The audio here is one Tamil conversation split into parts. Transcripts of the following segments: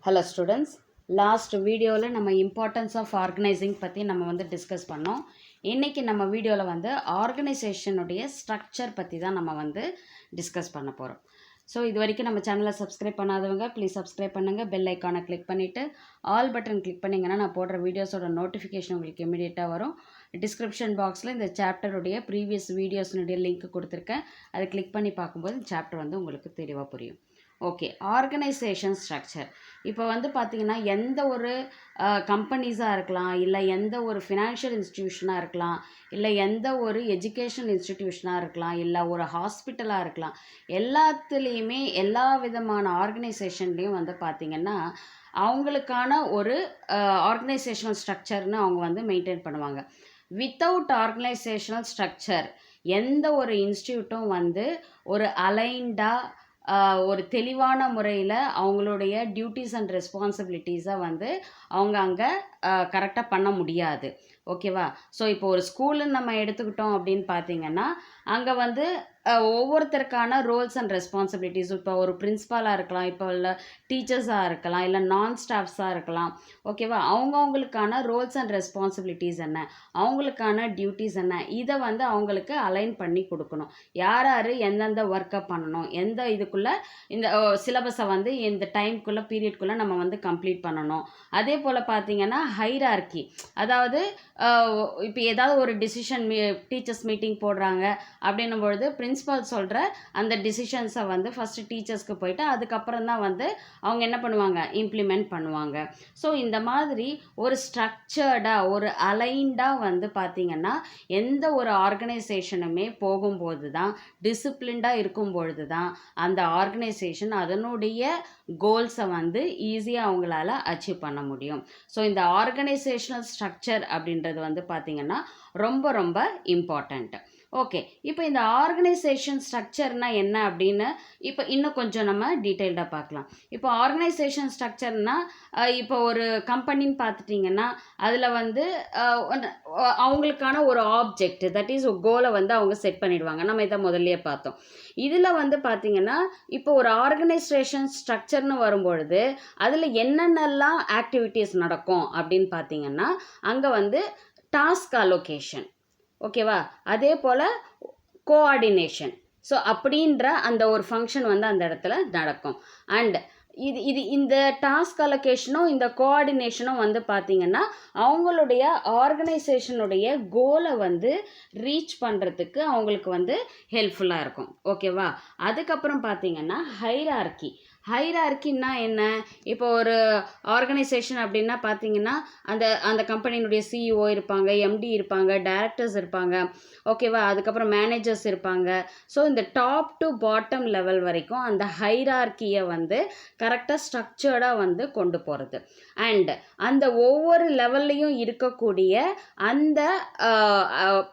Hello students, last video நம்ம importance of organizing பற்றி நம்ம டிஸ்கஸ் பண்ணோம். இன்னைக்கு நம்ம வீடியோவில் ஆர்கனைசேஷனுடைய ஸ்ட்ரக்சர் பற்றி தான் நம்ம டிஸ்கஸ் பண்ண போகிறோம். ஸோ இது வரைக்கும் நம்ம சேனலை சப்ஸ்கிரைப் பண்ணாதவங்க ப்ளீஸ் சப்ஸ்கிரைப் பண்ணுங்கள். பெல் ஐக்கானை கிளிக் பண்ணிவிட்டு ஆல் பட்டன் கிளிக் பண்ணிங்கன்னா நான் போடுற வீடியோஸோட நோட்டிஃபிகேஷன் உங்களுக்கு இமீடியட்டாக வரும். டிஸ்கிரிப்ஷன் பாக்ஸில் இந்த சாப்டருடைய ப்ரீவியஸ் வீடியோஸ்னுடைய லிங்க் கொடுத்துருக்கேன். அதை கிளிக் பண்ணி பார்க்கும்போது இந்த சாப்டர் உங்களுக்கு தெளிவாக புரியும். ஓகே, ஆர்கனைசேஷன் ஸ்ட்ரக்சர் இப்போ பார்த்தீங்கன்னா எந்த ஒரு கம்பெனிஸாக இருக்கலாம், இல்லை எந்த ஒரு ஃபினான்ஷியல் இன்ஸ்டிடியூஷனாக இருக்கலாம், இல்லை எந்த ஒரு எஜுகேஷனல் இன்ஸ்டிடியூஷனாக இருக்கலாம், இல்லை ஒரு ஹாஸ்பிட்டலாக இருக்கலாம், எல்லாத்துலேயுமே எல்லா விதமான ஆர்கனைசேஷன்லேயும் பார்த்தீங்கன்னா அவங்களுக்கான ஒரு ஆர்கனைசேஷனல் ஸ்ட்ரக்சர்னு அவங்க மெயின்டைன் பண்ணுவாங்க. வித்தவுட் ஆர்கனைசேஷனல் ஸ்ட்ரக்சர் எந்த ஒரு இன்ஸ்டியூட்டும் ஒரு அலைன்டாக ஒரு தெளிவான முறையில் அவங்களுடைய டியூட்டிஸ் அண்ட் ரெஸ்பான்சிபிலிட்டிஸை அவங்க அங்கே கரெக்டாக பண்ண முடியாது. ஓகேவா? ஸோ இப்போ ஒரு ஸ்கூலுன்னு நம்ம எடுத்துக்கிட்டோம் அப்படின்னு பார்த்தீங்கன்னா அங்கே ஒவ்வொருத்தருக்கான ரோல்ஸ் அண்ட் ரெஸ்பான்சிபிலிட்டிஸ், இப்போ ஒரு பிரின்ஸிபாலாக இருக்கலாம், இப்போ இல்லை டீச்சர்ஸாக இருக்கலாம், இல்லை நான் ஸ்டாஃப்ஸாக இருக்கலாம். ஓகேவா? அவங்கவுங்களுக்கான ரோல்ஸ் அண்ட் ரெஸ்பான்சிபிலிட்டிஸ் என்ன, அவங்களுக்கான டியூட்டிஸ் என்ன, இதை அவங்களுக்கு அலைன் பண்ணி கொடுக்கணும். யார் யார் எந்தெந்த ஒர்க்கை பண்ணணும், எந்த இதுக்குள்ளே இந்த சிலபஸை இந்த டைம்குள்ளே பீரியட்குள்ளே நம்ம கம்ப்ளீட் பண்ணணும். அதே போல் பார்த்தீங்கன்னா ஹைரார்கி, அதாவது இப்போ ஏதாவது ஒரு டிசிஷன் டீச்சர்ஸ் மீட்டிங் போடுறாங்க அப்படின்னும் பொழுது பிரின்ஸிபால் சொல்கிற அந்த டிசிஷன்ஸை ஃபஸ்ட்டு டீச்சர்ஸ்க்கு போயிட்டு அதுக்கப்புறம் தான் அவங்க என்ன பண்ணுவாங்க, இம்ப்ளிமெண்ட் பண்ணுவாங்க. ஸோ இந்த மாதிரி ஒரு ஸ்ட்ரக்சர்டாக ஒரு அலைன்டாக பார்த்தீங்கன்னா எந்த ஒரு ஆர்கனைசேஷனுமே போகும்போது தான், டிசிப்ளின்டாக இருக்கும் பொழுது தான் அந்த ஆர்கனைசேஷன் அதனுடைய கோல்ஸை ஈஸியாக அவங்களால அச்சீவ் பண்ண முடியும். ஸோ இந்த ஆர்கனைசேஷனல் ஸ்ட்ரக்சர் அப்படின்றது பார்த்தீங்கன்னா ரொம்ப ரொம்ப இம்பார்ட்டண்ட். ஓகே, இப்போ இந்த ஆர்கனைசேஷன் ஸ்ட்ரக்சர்னா என்ன அப்படின்னு இப்போ இன்னும் கொஞ்சம் நம்ம டீட்டெயில்டாக பார்க்கலாம். இப்போ ஆர்கனைசேஷன் ஸ்ட்ரக்சர்னால் இப்போ ஒரு கம்பெனின்னு பார்த்துட்டிங்கன்னா அதில் அவங்களுக்கான ஒரு ஆப்ஜெக்ட், தட் இஸ் கோலை அவங்க செட் பண்ணிடுவாங்க. நம்ம இதை முதல்லையே பார்த்தோம். இதில் பார்த்தீங்கன்னா இப்போ ஒரு ஆர்கனைசேஷன் ஸ்ட்ரக்சர்னு வரும்பொழுது அதில் என்னென்னலாம் ஆக்டிவிட்டீஸ் நடக்கும் அப்படின்னு பார்த்தீங்கன்னா அங்கே டாஸ்க் அலோகேஷன், ஓகேவா, அதே போல் கோஆர்டினேஷன். ஸோ அப்படின்ற அந்த ஒரு ஃபங்க்ஷன் அந்த இடத்துல நடக்கும். அண்ட் இந்த டாஸ்க் அலோகேஷனும் இந்த கோஆர்டினேஷனும் பார்த்தீங்கன்னா அவங்களுடைய ஆர்கனைசேஷனுடைய கோலை ரீச் பண்ணுறதுக்கு அவங்களுக்கு ஹெல்ப்ஃபுல்லாக இருக்கும். ஓகேவா? அதுக்கப்புறம் பார்த்தீங்கன்னா ஹைரார்கின்னா என்ன? இப்போ ஒரு ஆர்கனைசேஷன் அப்படின்னா பார்த்தீங்கன்னா அந்த கம்பெனியினுடைய சிஇஓ இருப்பாங்க, எம்டி இருப்பாங்க, டைரக்டர்ஸ் இருப்பாங்க, ஓகேவா, அதுக்கப்புறம் மேனேஜர்ஸ் இருப்பாங்க. ஸோ இந்த டாப் டு பாட்டம் லெவல் வரைக்கும் அந்த ஹைரார்கியை கரெக்டாக ஸ்ட்ரக்சர்டாக கொண்டு போகிறது. அண்ட் அந்த ஒவ்வொரு லெவல்லையும் இருக்கக்கூடிய அந்த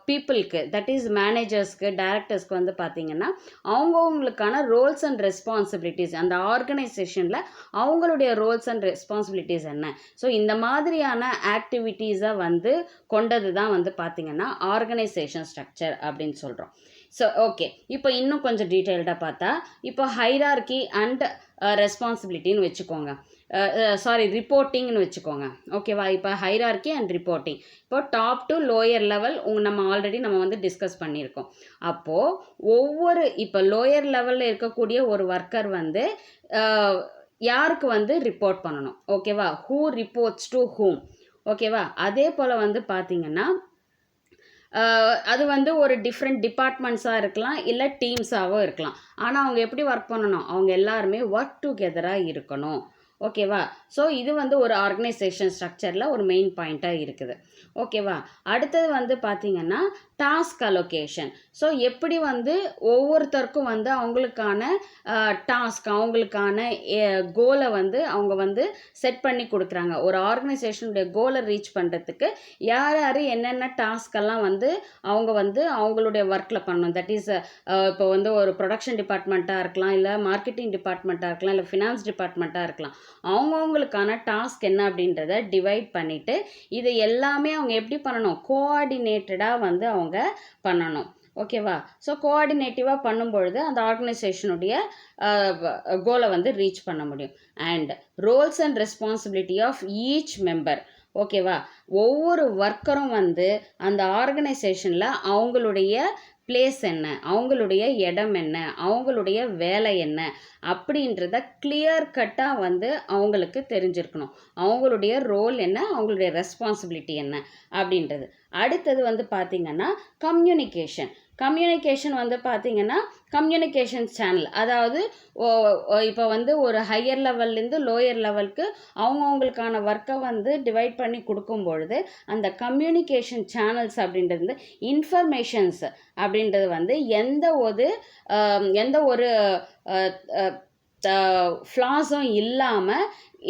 பீப்புளுக்கு, தட் இஸ் மேனேஜர்ஸ்க்கு, டைரக்டர்ஸ்க்கு பார்த்தீங்கன்னா அவங்கவுங்களுக்கான ரோல்ஸ் அண்ட் ரெஸ்பான்சிபிலிட்டிஸ், அந்த ஆர்கனைசேஷனில் அவங்களுடைய ரோல்ஸ் அண்ட் ரெஸ்பான்சிபிலிட்டிஸ் என்ன. ஸோ இந்த மாதிரியான ஆக்டிவிட்டீஸை கொண்டது தான் பார்த்தீங்கன்னா ஆர்கனைசேஷன் ஸ்ட்ரக்சர் அப்படின்னு சொல்கிறோம். ஸோ ஓகே, இப்போ இன்னும் கொஞ்சம் டீட்டெயில்டாக பார்த்தா இப்போ ஹைரார்கி அண்ட் ரெஸ்பான்சிபிலிட்டின்னு வச்சுக்கோங்க, ரிப்போர்ட்டிங்னு வச்சுக்கோங்க. ஓகேவா? இப்போ ஹைரார்கி அண்ட் ரிப்போர்ட்டிங், இப்போ டாப் டு லோயர் லெவல் நம்ம ஆல்ரெடி நம்ம டிஸ்கஸ் பண்ணியிருக்கோம். அப்போது இப்போ லோயர் லெவலில் இருக்கக்கூடிய ஒரு ஒர்க்கர் யாருக்கு ரிப்போர்ட் பண்ணணும், ஓகேவா, ஹூ ரிப்போர்ட்ஸ் டு ஹூம், ஓகேவா. அதே போல் பார்த்தீங்கன்னா அது ஒரு டிஃப்ரெண்ட் டிபார்ட்மெண்ட்ஸாக இருக்கலாம், இல்லை டீம்ஸாகவும் இருக்கலாம். ஆனால் அவங்க எப்படி ஒர்க் பண்ணணும், அவங்க எல்லாருமே ஒர்க் டுகெதராக இருக்கணும். ஓகேவா? ஸோ இது ஒரு ஆர்கனைசேஷன் ஸ்ட்ரக்சரில் ஒரு மெயின் பாயிண்ட்டாக இருக்குது. ஓகேவா? அடுத்தது பார்த்தீங்கன்னா டாஸ்க் அலோகேஷன். ஸோ எப்படி ஒவ்வொருத்தருக்கும் அவங்களுக்கான டாஸ்க், அவங்களுக்கான கோலை அவங்க செட் பண்ணி கொடுக்குறாங்க. ஒரு ஆர்கனைசேஷனுடைய கோலை ரீச் பண்ணுறதுக்கு யார் யார் என்னென்ன டாஸ்கெல்லாம் அவங்க அவங்களுடைய ஒர்க்கில் பண்ணணும். தட் இஸ் இப்போ ஒரு ப்ரொடக்ஷன் டிபார்ட்மெண்ட்டாக இருக்கலாம், இல்லை மார்க்கெட்டிங் டிபார்ட்மெண்ட்டாக இருக்கலாம், இல்லை ஃபினான்ஸ் டிபார்ட்மெண்ட்டாக இருக்கலாம். அவங்கவுங்களுக்கான டாஸ்க் என்ன அப்படின்றத டிவைட் பண்ணிவிட்டு இதை எல்லாமே அவங்க எப்படி பண்ணணும், கோஆர்டினேட்டடாக அவங்க பண்ணணும். ஓகேவா? ஸோ கோஆர்டினேட்டிவாக பண்ணும்பொழுது அந்த ஆர்கனைசேஷனுடைய கோலை வந்து ரீச் பண்ண முடியும். And roles and responsibility of each member. ஓகேவா? ஒவ்வொரு ஒர்க்கரும் வந்து அந்த ஆர்கனைசேஷனில் அவங்களுடைய பிளேஸ் என்ன, அவங்களுடைய இடம் என்ன, அவங்களுடைய வேலை என்ன அப்படின்றத கிளியர் கட்டாக வந்து அவங்களுக்கு தெரிஞ்சிருக்கணும். அவங்களுடைய ரோல் என்ன, அவங்களுடைய ரெஸ்பான்சிபிலிட்டி என்ன அப்படின்றது. அடுத்தது வந்து பார்த்திங்கன்னா கம்யூனிகேஷன் வந்து பார்த்திங்கன்னா கம்யூனிகேஷன் சேனல், அதாவது இப்போ வந்து ஒரு ஹையர் லெவல்லேருந்து லோயர் லெவலுக்கு அவங்கவுங்களுக்கான ஒர்க்கை வந்து டிவைட் பண்ணி கொடுக்கும் பொழுது அந்த கம்யூனிகேஷன் சேனல்ஸ் அப்படின்றது இன்ஃபர்மேஷன்ஸ் அப்படின்றது வந்து எந்த ஒரு ஃப்ளாஸும் இல்லாமல்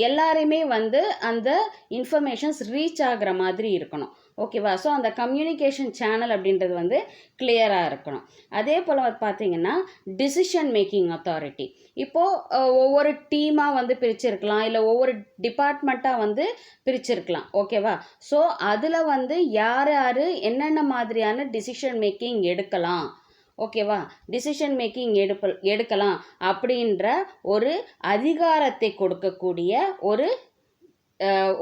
எல்லாரையுமே வந்து அந்த இன்ஃபர்மேஷன்ஸ் ரீச் ஆகிற மாதிரி இருக்கணும். ஓகேவா? ஸோ அந்த கம்யூனிகேஷன் சேனல் அப்படின்றது வந்து கிளியராக இருக்கணும். அதே போல் பார்த்தீங்கன்னா டிசிஷன் மேக்கிங் அத்தாரிட்டி. இப்போது ஒவ்வொரு டீமாக வந்து பிரிச்சிருக்கலாம், இல்லை ஒவ்வொரு டிபார்ட்மெண்ட்டாக வந்து பிரிச்சிருக்கலாம். ஓகேவா? ஸோ அதில் வந்து யார் யார் என்னென்ன மாதிரியான டிசிஷன் மேக்கிங் எடுக்கலாம், ஓகேவா, டிசிஷன் மேக்கிங் எடுக்கலாம் அப்படின்ற ஒரு அதிகாரத்தை கொடுக்கக்கூடிய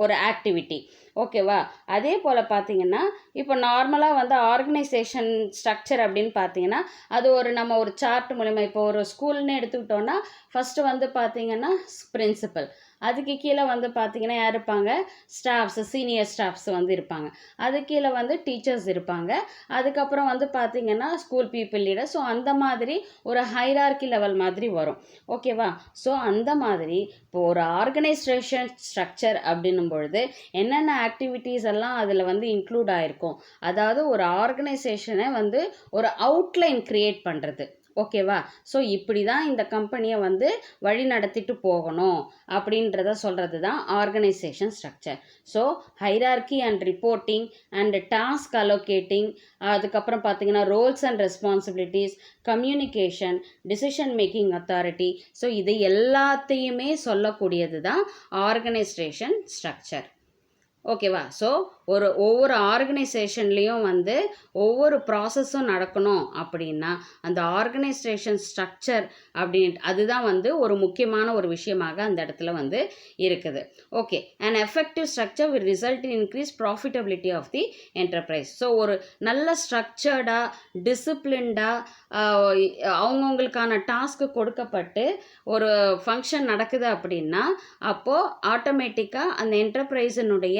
ஒரு ஆக்டிவிட்டி. ஓகேவா? அதே போல் பார்த்தீங்கன்னா இப்போ நார்மலாக வந்து ஆர்கனைசேஷன் ஸ்ட்ரக்சர் அப்படின்னு பார்த்தீங்கன்னா அது நம்ம ஒரு சார்ட் மூலமாக, இப்போ ஒரு ஸ்கூல்னு எடுத்துக்கிட்டோன்னா ஃபஸ்ட்டு வந்து பார்த்தீங்கன்னா பிரின்சிபல், அதுக்கு கீழே வந்து பார்த்திங்கன்னா யார் இருப்பாங்க, சீனியர் ஸ்டாஃப்ஸ் வந்து இருப்பாங்க, அது கீழே வந்து டீச்சர்ஸ் இருப்பாங்க, அதுக்கப்புறம் வந்து பார்த்திங்கன்னா ஸ்கூல் பீப்புள் லீடர். ஸோ அந்த மாதிரி ஒரு ஹைரார்கி லெவல் மாதிரி வரும். ஓகேவா? ஸோ அந்த மாதிரி இப்போ ஒரு ஆர்கனைசேஷன் ஸ்ட்ரக்சர் அப்படின்னும் பொழுது என்னென்ன ஆக்டிவிட்டீஸ் எல்லாம் அதில் வந்து இன்க்ளூட் ஆகிருக்கும், அதாவது ஒரு ஆர்கனைசேஷனை வந்து ஒரு அவுட்லைன் க்ரியேட் பண்ணுறது. ஓகேவா? ஸோ இப்படி தான் இந்த கம்பெனியை வந்து வழி நடத்திட்டு போகணும் அப்படின்றத சொல்கிறது தான் organisation structure. So hierarchy and reporting and task allocating, அதுக்கப்புறம் பார்த்தீங்கன்னா Rolle's and responsibilities, communication, decision making authority. So இது எல்லாத்தையுமே சொல்லக்கூடியது தான் ஆர்கனைசேஷன் ஸ்ட்ரக்சர். ஓகேவா? ஸோ ஒவ்வொரு ஆர்கனைசேஷன்லேயும் வந்து ஒவ்வொரு ப்ராசஸும் நடக்கணும் அப்படின்னா அந்த ஆர்கனைசேஷன் ஸ்ட்ரக்சர் அதுதான் வந்து ஒரு முக்கியமான ஒரு விஷயமாக அந்த இடத்துல வந்து இருக்குது. Okay, and effective structure will result in increase profitability of the enterprise. So ஒரு நல்ல ஸ்ட்ரக்சர்டாக டிசிப்ளின்டாக அவங்கவுங்களுக்கான டாஸ்க்கு கொடுக்கப்பட்டு ஒரு ஃபங்க்ஷன் நடக்குது அப்படின்னா அப்போது ஆட்டோமேட்டிக்காக அந்த என்டர்பிரைஸினுடைய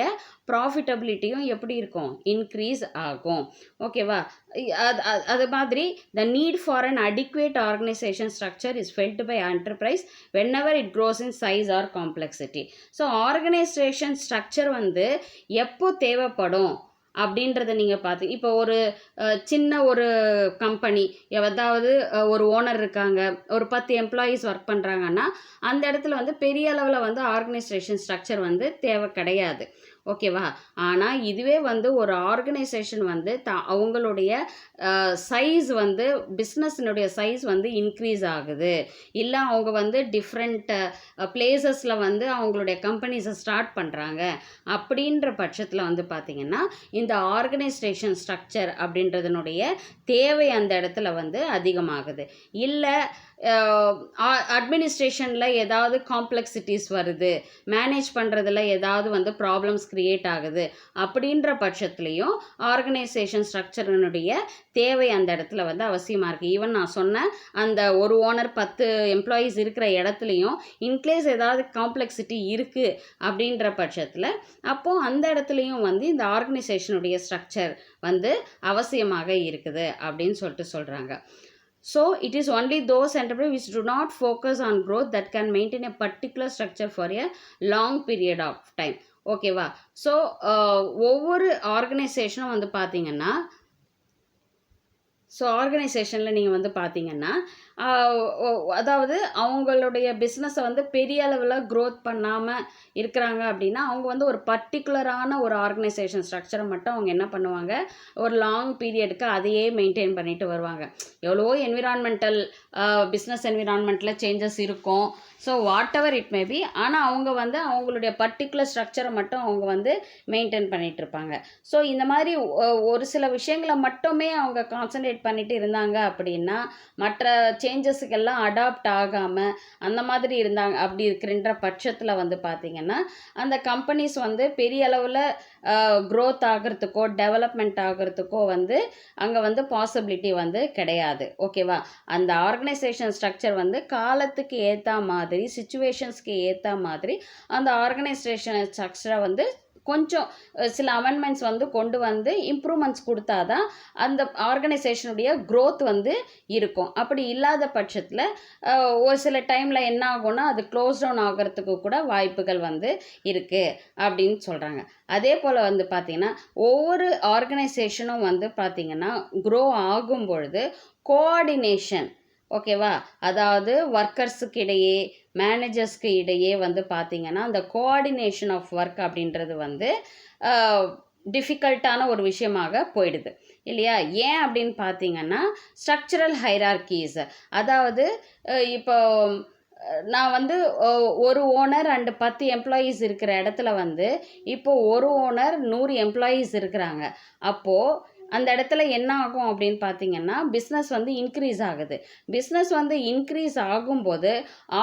ப்ராஃபிட்டபிலிட்டியும் எப்படி இருக்கும், இன்க்ரீஸ் ஆகும். ஓகேவா? அது மாதிரி the need for an adequate organisation structure is felt by enterprise whenever it grows in size or complexity. So organisation structure வந்து எப்போ தேவைப்படும் அப்படின்றத நீங்கள் பார்த்து, இப்போ ஒரு சின்ன ஒரு கம்பெனி, அதாவது ஒரு ஓனர் இருக்காங்க, ஒரு 10 எம்ப்ளாயீஸ் ஒர்க் பண்ணுறாங்கன்னா அந்த இடத்துல வந்து பெரிய அளவில் வந்து ஆர்கனைசேஷன் ஸ்ட்ரக்சர் வந்து தேவை கிடையாது. ஓகேவா? ஆனால் இதுவே வந்து ஒரு ஆர்கனைசேஷன் வந்து அவங்களுடைய சைஸ் வந்து பிஸ்னஸினுடைய சைஸ் வந்து இன்க்ரீஸ் ஆகுது, இல்லை அவங்க வந்து டிஃப்ரெண்ட் பிளேசஸில் வந்து அவங்களுடைய கம்பெனிஸை ஸ்டார்ட் பண்ணுறாங்க அப்படின்ற பட்சத்தில் வந்து பார்த்திங்கன்னா இந்த ஆர்கனைசேஷன் ஸ்ட்ரக்சர் அப்படின்றதனுடைய தேவை அந்த இடத்துல வந்து அதிகமாகுது. இல்லை அட்மினிஸ்ட்ரேஷனில் ஏதாவது காம்ப்ளெக்சிட்டிஸ் வருது, மேனேஜ் பண்ணுறதுல ஏதாவது வந்து ப்ராப்ளம்ஸ் க்ரியேட் ஆகுது அப்படின்ற பட்சத்துலேயும் ஆர்கனைசேஷன் ஸ்ட்ரக்சரினுடைய தேவை அந்த இடத்துல வந்து அவசியமாக இருக்குது. ஈவன் நான் சொன்ன அந்த ஒரு ஓனர் 10 எம்ப்ளாயீஸ் இருக்கிற இடத்துலையும் இன்கேஸ் ஏதாவது காம்ப்ளெக்சிட்டி இருக்குது அப்படின்ற பட்சத்தில் அப்போது அந்த இடத்துலையும் வந்து இந்த ஆர்கனைசேஷனுடைய ஸ்ட்ரக்சர் வந்து அவசியமாக இருக்குது அப்படின்னு சொல்கிறாங்க. So, it is only those enterprises which do not focus on growth that can maintain a particular structure for a long period of time. ஓகேவா? ஸோ ஒவ்வொரு ஆர்கனைசேஷனும் வந்து பார்த்தீங்கன்னா, ஸோ ஆர்கனைசேஷனில் நீங்கள் வந்து பார்த்தீங்கன்னா அதாவது அவங்களுடைய பிஸ்னஸை வந்து பெரிய அளவில் க்ரோத் பண்ணாமல் இருக்கிறாங்க அப்படின்னா அவங்க வந்து ஒரு பர்டிகுலரான ஒரு ஆர்கனைசேஷன் ஸ்ட்ரக்சரை மட்டும் அவங்க என்ன பண்ணுவாங்க, ஒரு லாங் பீரியடுக்கு அதையே மெயின்டைன் பண்ணிட்டு வருவாங்க. எவ்வளவோ என்விரான்மெண்டல் பிஸ்னஸ் என்விரான்மெண்ட்டில் சேஞ்சஸ் இருக்கும். So what ever it may be, ஆனால் அவங்க வந்து அவங்களுடைய பர்டிகுலர் ஸ்ட்ரக்சரை மட்டும் அவங்க வந்து மெயின்டைன் பண்ணிகிட்டு இருப்பாங்க. ஸோ இந்த மாதிரி ஒரு சில விஷயங்களை மட்டுமே அவங்க கான்சன்ட்ரேட் பண்ணிட்டு இருந்தாங்க அப்படின்னா மற்ற சேஞ்சஸுக்கெல்லாம் அடாப்ட் ஆகாமல் அந்த மாதிரி இருந்தாங்க. அப்படி இருக்கிறன்ற பட்சத்தில் வந்து பார்த்திங்கன்னா அந்த கம்பெனிஸ் வந்து பெரிய அளவில் க்ரோத் ஆகிறதுக்கோ டெவலப்மெண்ட் ஆகிறதுக்கோ வந்து அங்கே வந்து பாசிபிலிட்டி வந்து கிடையாது. ஓகேவா? அந்த ஆர்கனைசேஷன் ஸ்ட்ரக்சர் வந்து காலத்துக்கு ஏற்ற மாதிரி, சிச்சுவேஷன்ஸ்க்கு ஏற்ற மாதிரி அந்த ஆர்கனைசேஷன் ஸ்ட்ரக்சரை வந்து கொஞ்சம் சில அமெண்ட்மெண்ட்ஸ் வந்து கொண்டு வந்து இம்ப்ரூவ்மெண்ட்ஸ் கொடுத்தா தான் அந்த ஆர்கனைசேஷனுடைய க்ரோத் வந்து இருக்கும். அப்படி இல்லாத பட்சத்தில் ஒரு சில டைமில் என்ன ஆகும்னா அது க்ளோஸ் டவுன் ஆகிறதுக்கு கூட வாய்ப்புகள் வந்து இருக்குது அப்படின்னு சொல்கிறாங்க. அதே போல் வந்து பார்த்திங்கன்னா ஒவ்வொரு ஆர்கனைசேஷனும் வந்து பார்த்திங்கன்னா க்ரோ ஆகும் பொழுது கோஆர்டினேஷன், ஓகேவா, அதாவது ஒர்க்கர்ஸுக்கு இடையே மேனேஜர்ஸ்க்கு இடையே வந்து பார்த்திங்கன்னா அந்த கோஆர்டினேஷன் ஆஃப் ஒர்க் அப்படின்றது வந்து டிஃபிகல்ட்டான ஒரு விஷயமாக போயிடுது இல்லையா? ஏன் அப்படின்னு பார்த்திங்கன்னா ஸ்ட்ரக்சரல் ஹைரார்கீஸ், அதாவது இப்போ நான் வந்து ஒரு ஓனர் அண்டு 10 எம்ப்ளாயீஸ் இருக்கிற இடத்துல வந்து இப்போது ஒரு ஓனர் 100 எம்ப்ளாயீஸ் இருக்கிறாங்க. அப்போது அந்த இடத்துல என்ன ஆகும் அப்படின்னு பார்த்தீங்கன்னா பிஸ்னஸ் வந்து இன்க்ரீஸ் ஆகுது. பிஸ்னஸ் வந்து இன்க்ரீஸ் ஆகும்போது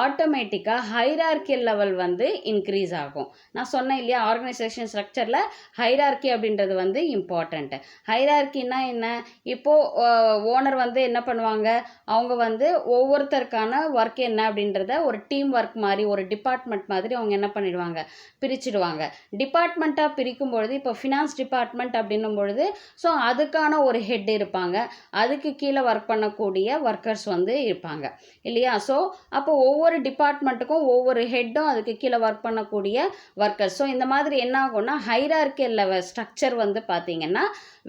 ஆட்டோமேட்டிக்காக ஹைரார்கியல் லெவல் வந்து இன்க்ரீஸ் ஆகும். நான் சொன்னேன் இல்லையா, ஆர்கனைசேஷன் ஸ்ட்ரக்சரில் ஹைரார்கி அப்படின்றது வந்து இம்பார்ட்டண்ட்டு. ஹைரார்கின்னா என்ன? இப்போது ஓனர் வந்து என்ன பண்ணுவாங்க, அவங்க வந்து ஒவ்வொருத்தருக்கான ஒர்க் என்ன அப்படின்றத ஒரு டீம் ஒர்க் மாதிரி, ஒரு டிபார்ட்மெண்ட் மாதிரி அவங்க என்ன பண்ணிடுவாங்க, பிரிச்சுடுவாங்க. டிபார்ட்மெண்ட்டாக பிரிக்கும் பொழுது இப்போ ஃபினான்ஸ் டிபார்ட்மெண்ட் அப்படின்னும் பொழுது ஸோ அதுக்கான ஒரு ஹெட் இருப்பாங்க, அதுக்கு கீழே ஒர்க் பண்ணக்கூடிய ஒர்க்கர்ஸ் வந்து இருப்பாங்க இல்லையா? ஸோ அப்போ ஒவ்வொரு டிபார்ட்மெண்ட்டுக்கும் ஒவ்வொரு ஹெட்டும் அதுக்கு கீழே ஒர்க் பண்ணக்கூடிய ஒர்க்கர்ஸ். ஸோ இந்த மாதிரி என்ன ஆகும்னா ஹைரார்கியல் லெவல் ஸ்ட்ரக்சர் வந்து பார்த்திங்கன்னா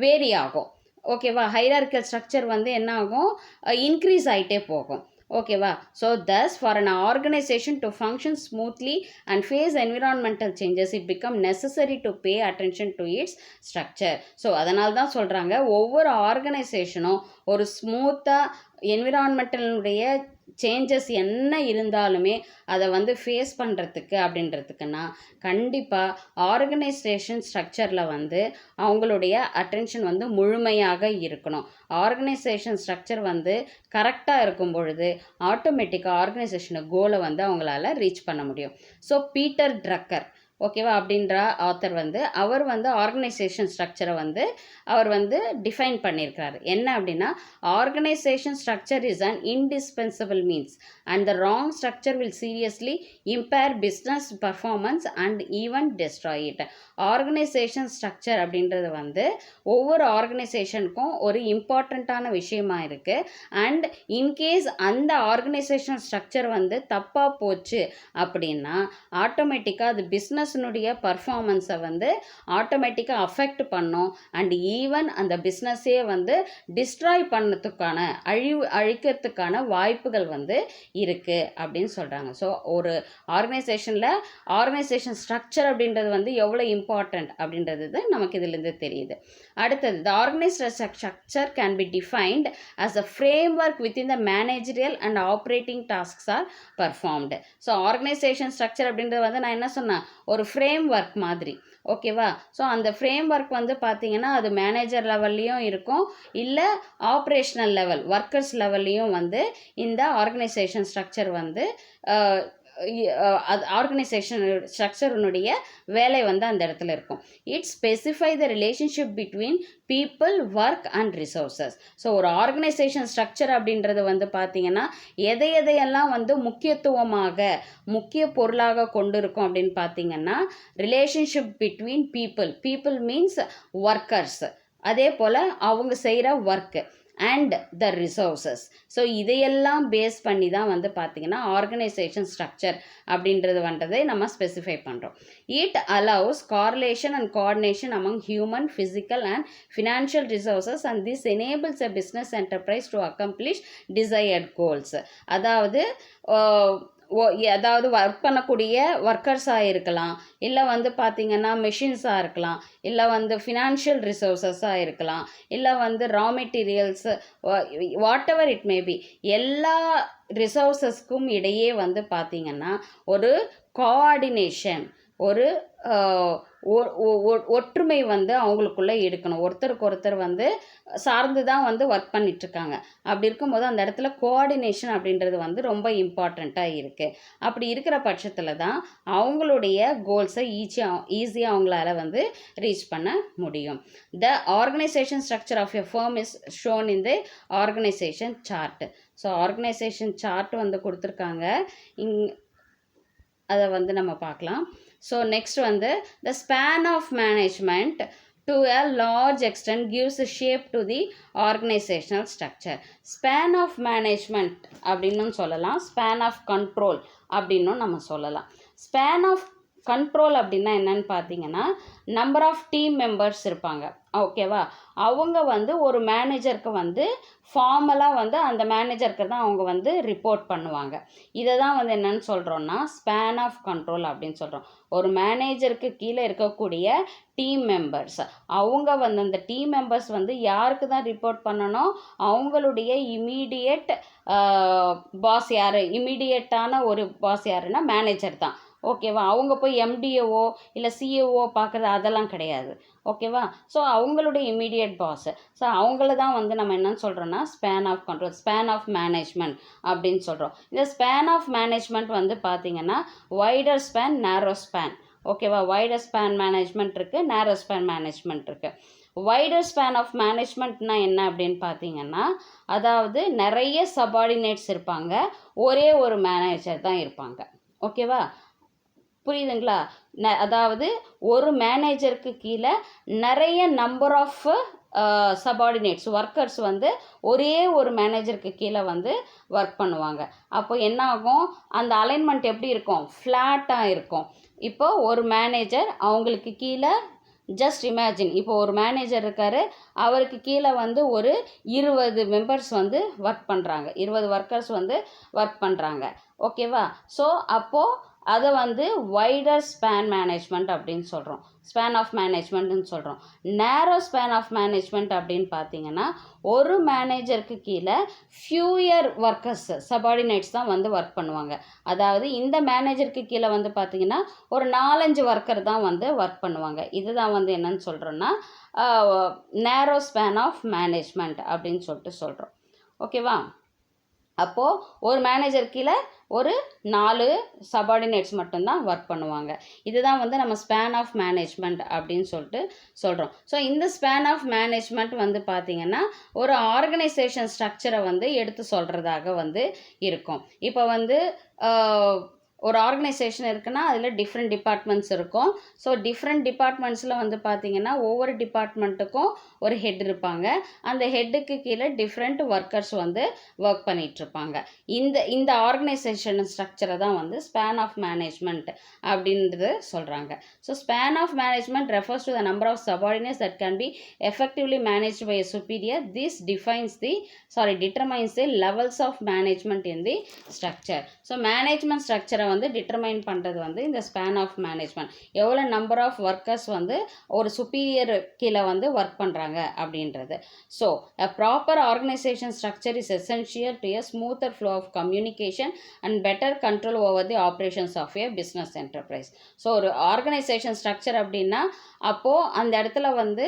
வேரி ஆகும். ஓகேவா? ஹைரார்கியல் ஸ்ட்ரக்சர் வந்து என்ன ஆகும், இன்க்ரீஸ் ஆகிட்டே போகும். ஓகேவா? So thus for an organization to function smoothly and face environmental changes it become necessary to pay attention to its structure. So அதனால தான் சொல்கிறாங்க ஒவ்வொரு ஆர்கனைசேஷனும் ஒரு ஸ்மூத்தாக என்விரான்மெண்டலுடைய சேஞ்சஸ் என்ன இருந்தாலுமே அதை வந்து ஃபேஸ் பண்ணுறதுக்கு அப்படின்றதுக்குன்னா கண்டிப்பாக ஆர்கனைசேஷன் ஸ்ட்ரக்சரில் வந்து அவங்களுடைய அட்டென்ஷன் வந்து முழுமையாக இருக்கணும். ஆர்கனைசேஷன் ஸ்ட்ரக்சர் வந்து கரெக்டாக இருக்கும் பொழுது ஆட்டோமேட்டிக்காக ஆர்கனைசேஷனோட கோலை வந்து அவங்களால ரீச் பண்ண முடியும். ஸோ பீட்டர் ட்ரக்கர், ஓகேவா, அப்படின்ற ஆத்தர் வந்து அவர் வந்து ஆர்கனைசேஷன் ஸ்ட்ரக்சரை வந்து அவர் வந்து டிஃபைன் பண்ணியிருக்காரு. என்ன அப்படின்னா organisation structure is an indispensable means and the wrong structure will seriously impair business performance and even destroy it. Organisation structure அப்படின்றது வந்து ஒவ்வொரு ஆர்கனைசேஷனுக்கும் ஒரு இம்பார்ட்டண்ட்டான விஷயமா இருக்குது. அண்ட் இன்கேஸ் அந்த ஆர்கனைசேஷன் ஸ்ட்ரக்சர் வந்து தப்பாக போச்சு அப்படின்னா ஆட்டோமேட்டிக்காக அது பிஸ்னஸ்னுடைய பர்ஃபார்மன்ஸை வந்து ஆட்டோமேட்டிக்காக அஃபெக்ட் பண்ணும். அண்ட் ஈவன் அந்த பிஸ்னஸே வந்து டிஸ்ட்ராய் பண்ணதுக்கான அழிக்கிறதுக்கான வாய்ப்புகள் வந்து இருக்குது அப்படின்னு சொல்கிறாங்க. ஸோ ஒரு ஆர்கனைசேஷன் ஸ்ட்ரக்சர் அப்படின்றது வந்து எவ்வளோ இம்பார்ட்டண்ட் அப்படின்றது நமக்கு இதிலிருந்து தெரியுது. அடுத்தது the organizational structure can be defined as a framework within the managerial and operating tasks are performed. So organisation structure அப்படின்றது வந்து நான் என்ன சொன்னேன், ஒரு ஃப்ரேம் ஒர்க் மாதிரி. ஓகேவா? ஸோ அந்த ஃப்ரேம் ஒர்க் வந்து பார்த்திங்கன்னா அது மேனேஜர் லெவல்லையும் இருக்கும், இல்லை ஆப்ரேஷ்னல் லெவல் ஒர்க்கர்ஸ் லெவல்லையும் வந்து இந்த ஆர்கனைசேஷன் ஸ்ட்ரக்சர் வந்து ஆர்கனைசேஷன் ஸ்ட்ரக்சருனுடைய வேலை வந்து அந்த இடத்துல இருக்கும். It specify the relationship between people, work and resources. So ஒரு ஆர்கனைசேஷன் ஸ்ட்ரக்சர் அப்படின்றது வந்து பார்த்திங்கன்னா எதையெல்லாம் வந்து முக்கிய பொருளாக கொண்டு இருக்கும் அப்படின்னு பார்த்திங்கன்னா relationship between people means workers, அதே போல் அவங்க செய்கிற work, and the resources. So இதையெல்லாம் பேஸ் பண்ணி தான் வந்து பார்த்திங்கன்னா ஆர்கனைசேஷன் ஸ்ட்ரக்சர் அப்படின்றது வந்துட்டு நம்ம ஸ்பெசிஃபை பண்ணுறோம். It allows correlation and coordination among human, physical and financial resources and this enables a business enterprise to accomplish desired goals. அதாவது ஒர்க் பண்ணக்கூடிய ஒர்க்கர்ஸாக இருக்கலாம், இல்லை வந்து பார்த்திங்கன்னா மெஷின்ஸாக இருக்கலாம், இல்லை வந்து ஃபினான்ஷியல் ரிசோர்ஸஸாக இருக்கலாம், இல்லை வந்து raw materials, whatever it may be, எல்லா ரிசோர்ஸஸ்க்கும் இடையே வந்து பார்த்திங்கன்னா ஒரு கோஆர்டினேஷன், ஒரு ஒற்றுமை வந்து அவங்களுக்குள்ளே இருக்கணும். ஒருத்தருக்கு ஒருத்தர் வந்து சார்ந்து தான் வந்து ஒர்க் பண்ணிகிட்ருக்காங்க. அப்படி இருக்கும்போது அந்த இடத்துல கோஆர்டினேஷன் அப்படின்றது வந்து ரொம்ப இம்பார்ட்டண்ட்டாக இருக்குது. அப்படி இருக்கிற பட்சத்தில் தான் அவங்களுடைய கோல்ஸை ஈஸியாக அவங்களால வந்து ரீச் பண்ண முடியும். The organization structure of a firm is shown in the organization chart. So organization chart வந்து கொடுத்துருக்காங்க, அதை வந்து நம்ம பார்க்கலாம். ஸோ நெக்ஸ்ட் வந்து the span of management to a large extent gives a shape to the organizational structure. Span of management அப்படின்னும் சொல்லலாம், span of control அப்படின்னும் நம்ம சொல்லலாம். Span of control அப்படின்னா என்னன்னு பார்த்தீங்கன்னா நம்பர் ஆஃப் டீம் மெம்பர்ஸ் இருப்பாங்க, ஓகேவா? அவங்க வந்து ஒரு மேனேஜருக்கு வந்து ஃபார்மலாக வந்து அந்த மேனேஜருக்கு தான் அவங்க வந்து ரிப்போர்ட் பண்ணுவாங்க. இதை தான் வந்து என்னென்னு சொல்கிறோன்னா ஸ்பேன் ஆஃப் கண்ட்ரோல் அப்படின்னு சொல்கிறோம். ஒரு மேனேஜருக்கு கீழே இருக்கக்கூடிய டீம் மெம்பர்ஸ், அவங்க வந்து அந்த டீம் மெம்பர்ஸ் வந்து யாருக்கு தான் ரிப்போர்ட் பண்ணணும்? அவங்களுடைய இமீடியட் பாஸ் யார்? இமீடியட்டான ஒரு பாஸ் யாருன்னா மேனேஜர் தான், ஓகேவா? அவங்க போய் எம்டிஓ இல்லை சிஏஓ பார்க்குறது அதெல்லாம் கிடையாது, ஓகேவா? ஸோ அவங்களுடைய இமீடியட் பாஸ், ஸோ அவங்கள தான் வந்து நம்ம என்னன்னு சொல்கிறோன்னா span of control, span of management அப்படின்னு சொல்கிறோம். இந்த ஸ்பேன் ஆஃப் மேனேஜ்மெண்ட் வந்து பார்த்திங்கன்னா வைடர் ஸ்பேன், நேரோ ஸ்பேன், ஓகேவா? வைடர் ஸ்பேன் மேனேஜ்மெண்ட் இருக்குது, நேரோ ஸ்பேன் மேனேஜ்மெண்ட் இருக்குது. வைடர் ஸ்பேன் ஆஃப் மேனேஜ்மெண்ட்னா என்ன அப்படின்னு பார்த்தீங்கன்னா, அதாவது நிறைய சபார்டினேட்ஸ் இருப்பாங்க, ஒரே ஒரு மேனேஜர் தான் இருப்பாங்க, ஓகேவா? புரியுதுங்களா? அதாவது ஒரு மேனேஜருக்கு கீழே நிறைய நம்பர் ஆஃப் சபார்டினேட்ஸ் ஒர்க்கர்ஸ் வந்து ஒரே ஒரு மேனேஜருக்கு கீழே வந்து ஒர்க் பண்ணுவாங்க. அப்போ என்ன ஆகும்? அந்த அலைன்மெண்ட் எப்படி இருக்கும்? ஃப்ளாட்டாக இருக்கும். இப்போ ஒரு மேனேஜர், அவங்களுக்கு கீழே ஜஸ்ட் இமேஜின், இப்போ ஒரு மேனேஜர் இருக்கார், அவருக்கு கீழே வந்து ஒரு 20 மெம்பர்ஸ் வந்து ஒர்க் பண்ணுறாங்க, 20 ஒர்க்கர்ஸ் வந்து ஒர்க் பண்ணுறாங்க, ஓகேவா? ஸோ அப்போது அதை வந்து வைடர் ஸ்பேன் மேனேஜ்மெண்ட் அப்படின்னு சொல்கிறோம், ஸ்பேன் ஆஃப் மேனேஜ்மெண்ட்னு சொல்கிறோம். நேரோ ஸ்பேன் ஆஃப் மேனேஜ்மெண்ட் அப்படின்னு பார்த்தீங்கன்னா ஒரு மேனேஜருக்கு கீழே ஃபியூயர் ஒர்க்கர்ஸ், சபார்டினேட்ஸ் தான் வந்து ஒர்க் பண்ணுவாங்க. அதாவது இந்த மேனேஜருக்கு கீழே வந்து பார்த்திங்கன்னா ஒரு 4-5 ஒர்க்கர் தான் வந்து ஒர்க் பண்ணுவாங்க. இதுதான் வந்து என்னன்னு சொல்கிறோன்னா நேரோ ஸ்பேன் ஆஃப் மேனேஜ்மெண்ட் அப்படின்னு சொல்லிட்டு சொல்கிறோம், ஓகேவா? அப்போது ஒரு மேனேஜர் கீழே ஒரு 4 சபார்டினேட்ஸ் மட்டும்தான் ஒர்க் பண்ணுவாங்க. இதுதான் வந்து நம்ம ஸ்பேன் ஆஃப் மேனேஜ்மெண்ட் அப்படின்னு சொல்லிட்டு சொல்கிறோம். ஸோ இந்த ஸ்பேன் ஆஃப் மேனேஜ்மெண்ட் வந்து பார்த்திங்கன்னா ஒரு ஆர்கனைசேஷன் ஸ்ட்ரக்சரை வந்து எடுத்து சொல்கிறதாக வந்து இருக்கும். இப்போ வந்து ஒரு ஆர்கனைசேஷன் இருக்குன்னா அதில் டிஃப்ரெண்ட் டிபார்ட்மெண்ட்ஸ் இருக்கும். ஸோ டிஃப்ரெண்ட் டிபார்ட்மெண்ட்ஸில் வந்து பார்த்திங்கன்னா ஒவ்வொரு டிபார்ட்மெண்ட்டுக்கும் ஒரு ஹெட் இருப்பாங்க. அந்த ஹெட்டுக்கு கீழே டிஃப்ரெண்ட் ஒர்க்கர்ஸ் வந்து ஒர்க் பண்ணிகிட்ருப்பாங்க. இந்த ஆர்கனைசேஷன் ஸ்ட்ரக்சரை தான் வந்து ஸ்பேன் ஆஃப் மேனேஜ்மெண்ட் அப்படின்றது சொல்கிறாங்க. So span of management refers to the number of subordinates that can be effectively managed by a superior. This determines the levels of management in the structure. So management ஸ்ட்ரக்சரை வந்து டிட்டர்மைன் பண்ணுறது வந்து இந்த ஸ்பேன் ஆஃப் மேனேஜ்மெண்ட். எவ்வளோ நம்பர் ஆஃப் ஒர்க்கர்ஸ் வந்து ஒரு சுப்பீரியர் கீழே வந்து ஒர்க் பண்ணுறாங்க அப்படின்றது. So a proper organization structure is essential to a smoother flow of communication and better control over the operations of a business enterprise. So ஒரு ஆர்கனைசேஷன் ஸ்ட்ரக்சர் அப்படின்னா அப்போது அந்த இடத்துல வந்து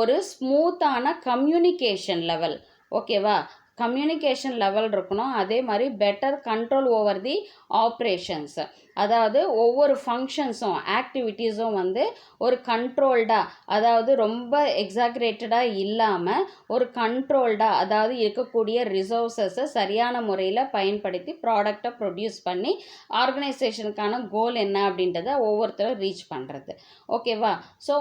ஒரு ஸ்மூத்தான கம்யூனிகேஷன் லெவல், ஓகேவா? கம்யூனிகேஷன் லெவல் இருக்கணும். அதே மாதிரி better control over the operations. அதாவது ஒவ்வொரு ஃபங்க்ஷன்ஸும் ஆக்டிவிட்டீஸும் வந்து ஒரு கண்ட்ரோல்டாக, அதாவது ரொம்ப எக்ஸாக்ரேட்டடாக இல்லாமல் ஒரு கண்ட்ரோல்டாக, அதாவது இருக்கக்கூடிய ரிசோர்ஸஸை சரியான முறையில் பயன்படுத்தி ப்ராடக்டை ப்ரொடியூஸ் பண்ணி ஆர்கனைசேஷனுக்கான கோல் என்ன அப்படின்றத ஒவ்வொருத்தரும் ரீச் பண்ணுறது. ஓகேவா? ஸோ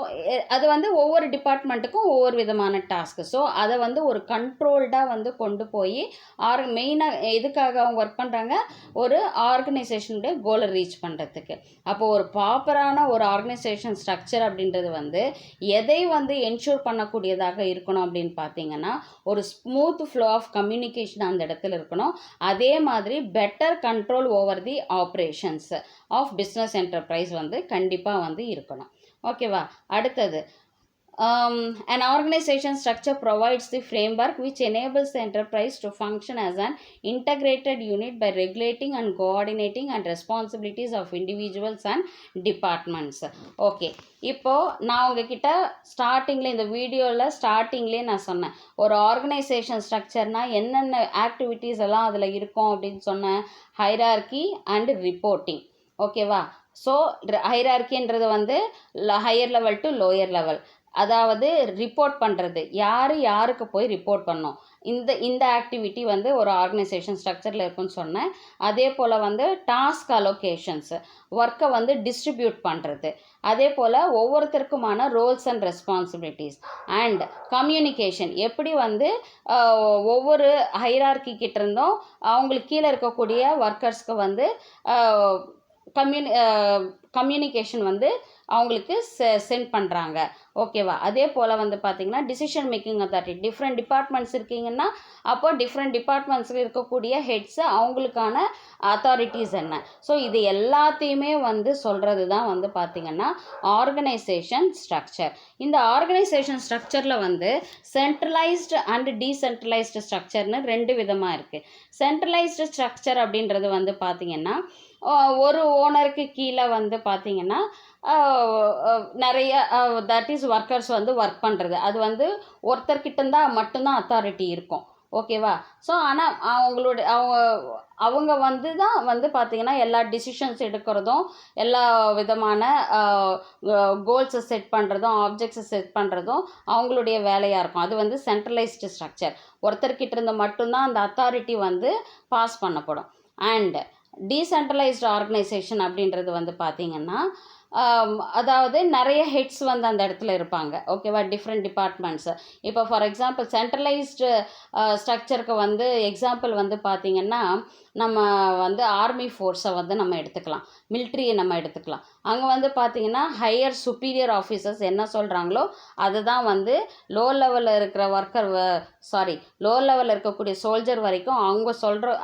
அது வந்து ஒவ்வொரு டிபார்ட்மெண்ட்டுக்கும் ஒவ்வொரு விதமான டாஸ்க்கு. ஸோ அதை வந்து ஒரு கண்ட்ரோல்டாக வந்து கொண்டு போய் மெயினாக எதுக்காக அவங்க ஒர்க் பண்ணுறாங்க, ஒரு ஆர்கனைசேஷனுடைய கோலை ரீச் பண்ணுறதுக்கு. அப்போ ஒரு ப்ராப்பரான ஒரு ஆர்கனைசேஷன் ஸ்ட்ரக்சர் அப்படின்றது வந்து எதை வந்து என்ஷூர் பண்ணக்கூடியதாக இருக்கணும் அப்படின்னு பார்த்தீங்கன்னா, ஒரு ஸ்மூத் ஃப்ளோ ஆஃப் கம்யூனிகேஷன் அந்த இடத்துல இருக்கணும். அதே மாதிரி better control over the operations of business enterprise வந்து கண்டிப்பாக வந்து இருக்கணும். ஓகேவா? அடுத்தது, an organization structure provides the framework which enables the enterprise to function as an integrated unit by regulating and coordinating and responsibilities of individuals and departments. Okay, இப்போது நான் உங்ககிட்ட ஸ்டார்டிங்கில் இந்த வீடியோவில் ஸ்டார்டிங்லேயே நான் சொன்னேன், ஒரு ஆர்கனைசேஷன் ஸ்ட்ரக்சர்னால் என்னென்ன ஆக்டிவிட்டீஸ் எல்லாம் அதில் இருக்கும் அப்படின்னு சொன்னேன். Hierarchy and reporting. ஓகேவா? ஸோ ஹைரார்கின்றது வந்து higher level to lower level, அதாவது ரிப்போர்ட் பண்ணுறது, யார் யாருக்கு போய் ரிப்போர்ட் பண்ணோம், இந்த ஆக்டிவிட்டி வந்து ஒரு ஆர்கனைசேஷன் ஸ்ட்ரக்சரில் இருக்குன்னு சொன்னேன். அதே போல் வந்து டாஸ்க் அலோகேஷன்ஸு, ஒர்க்கை வந்து டிஸ்ட்ரிபியூட் பண்ணுறது, அதே போல் ஒவ்வொருத்தருக்குமான roles and responsibilities and communication, எப்படி வந்து ஒவ்வொரு ஹைரார்கி கிட்ட இருந்தும் அவங்களுக்கு கீழே இருக்கக்கூடிய ஒர்க்கர்ஸ்க்கு வந்து கம்யூனிகேஷன் வந்து அவங்களுக்கு சென்ட் பண்ணுறாங்க. ஓகேவா? அதே போல் வந்து பார்த்திங்கன்னா decision making authority, different departments இருக்கீங்கன்னா அப்போ டிஃப்ரெண்ட் டிபார்ட்மெண்ட்ஸில் இருக்கக்கூடிய ஹெட்ஸு அவங்களுக்கான அத்தாரிட்டிஸ் என்ன. ஸோ இது எல்லாத்தையுமே வந்து சொல்கிறது தான் வந்து பார்த்திங்கன்னா ஆர்கனைசேஷன் ஸ்ட்ரக்சர். இந்த ஆர்கனைசேஷன் ஸ்ட்ரக்சரில் வந்து சென்ட்ரலைஸ்டு அண்ட் டீசென்ட்ரலைஸ்டு ஸ்ட்ரக்சர்னு ரெண்டு விதமாக இருக்குது. சென்ட்ரலைஸ்டு ஸ்ட்ரக்சர் அப்படின்றது வந்து பார்த்திங்கன்னா ஒரு ஓனருக்கு கீழே வந்து பார்த்திங்கன்னா நிறைய தட் இஸ் ஒர்க்கர்ஸ் வந்து ஒர்க் பண்ணுறது, அது வந்து ஒருத்தர்கிட்ட இருந்தால் மட்டும்தான் அத்தாரிட்டி இருக்கும். ஓகேவா? ஸோ ஆனால் அவங்க வந்து தான் வந்து பார்த்திங்கன்னா எல்லா டிசிஷன்ஸ் எடுக்கிறதும், எல்லா விதமான கோல்ஸை செட் பண்ணுறதும், ஆப்ஜெக்ட்ஸை செட் பண்ணுறதும் அவங்களுடைய வேலையாக இருக்கும். அது வந்து சென்ட்ரலைஸ்டு ஸ்ட்ரக்சர். ஒருத்தர்கிட்ட இருந்து மட்டும்தான் அந்த அத்தாரிட்டி வந்து பாஸ் பண்ணப்படும். அண்ட் டீசென்ட்ரலைஸ்டு ஆர்கனைசேஷன் அப்படின்றது வந்து பார்த்திங்கன்னா அதாவது நிறைய ஹெட்ஸ் வந்து அந்த இடத்துல இருப்பாங்க. ஓகேவா? Different departments. இப்போ ஃபார் எக்ஸாம்பிள் சென்ட்ரலைஸ்டு ஸ்ட்ரக்சருக்கு வந்து எக்ஸாம்பிள் வந்து பார்த்திங்கன்னா நம்ம வந்து ஆர்மி ஃபோர்ஸை வந்து நம்ம எடுத்துக்கலாம், மிலிட்ரியை நம்ம எடுத்துக்கலாம். அங்கே வந்து பார்த்திங்கன்னா ஹையர் சுப்பீரியர் ஆஃபீஸர்ஸ் என்ன சொல்கிறாங்களோ அதுதான் வந்து லோ லெவலில் இருக்கிற லோ லெவலில் இருக்கக்கூடிய சோல்ஜர் வரைக்கும்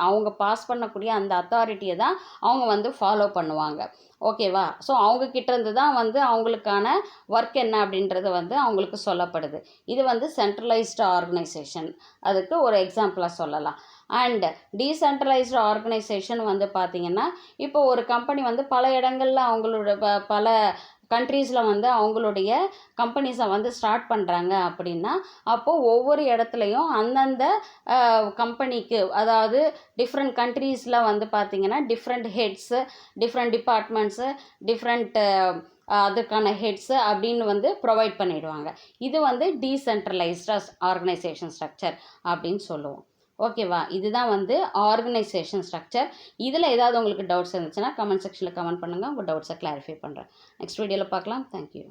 அவங்க பாஸ் பண்ணக்கூடிய அந்த அத்தாரிட்டியை தான் அவங்க வந்து ஃபாலோ பண்ணுவாங்க. ஓகேவா? ஸோ அவங்கக்கிட்ட இருந்து தான் வந்து அவங்களுக்கான ஒர்க் என்ன அப்படின்றது வந்து அவங்களுக்கு சொல்லப்படுது. இது வந்து சென்ட்ரலைஸ்டு ஆர்கனைசேஷன், அதுக்கு ஒரு எக்ஸாம்பிளாக சொல்லலாம். அண்ட் டீசென்ட்ரலைஸ்டு ஆர்கனைசேஷன் வந்து பார்த்திங்கன்னா இப்போ ஒரு கம்பெனி வந்து பல இடங்களில் அவங்களோட பல கண்ட்ரீஸில் வந்து அவங்களுடைய கம்பெனிஸை வந்து ஸ்டார்ட் பண்ணுறாங்க அப்படின்னா அப்போது ஒவ்வொரு இடத்துலையும் அந்தந்த கம்பெனிக்கு, அதாவது டிஃப்ரெண்ட் கண்ட்ரீஸில் வந்து பார்த்திங்கன்னா different heads, different departments, different அதுக்கான ஹெட்ஸு அப்படின்னு வந்து ப்ரொவைட் பண்ணிடுவாங்க. இது வந்து டீசென்ட்ரலைஸ்டு ஆர்கனைசேஷன் ஸ்ட்ரக்சர் அப்படின்னு சொல்லுவோம். ஓகேவா? இதுதான் வந்து ஆர்கனைசேஷன் ஸ்ட்ரக்சர். இதில் ஏதாவது உங்களுக்கு டவுட்ஸ் இருந்துச்சுன்னா கமெண்ட் செக்ஷனில் கமெண்ட் பண்ணுங்கள், உங்கள் டவுட்ஸை கிளாரிஃபை பண்ணுறேன். நெக்ஸ்ட் வீடியோவில் பார்க்கலாம். தேங்க்யூ.